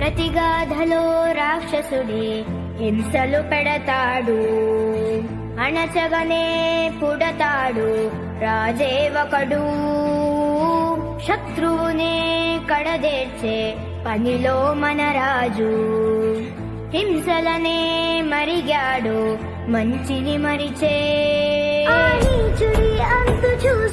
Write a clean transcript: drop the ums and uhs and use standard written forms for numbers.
ప్రతిగాధలో రాక్షసుడే హింసలు పెడతాడు, అణచగనే పుడతాడు రాజే ఒకడు. శత్రువునే కడదేర్చే పనిలో మన రాజు, హింసలనే మరిగాడు మంచిని మరిచే. నీచుడి అంతు చూసి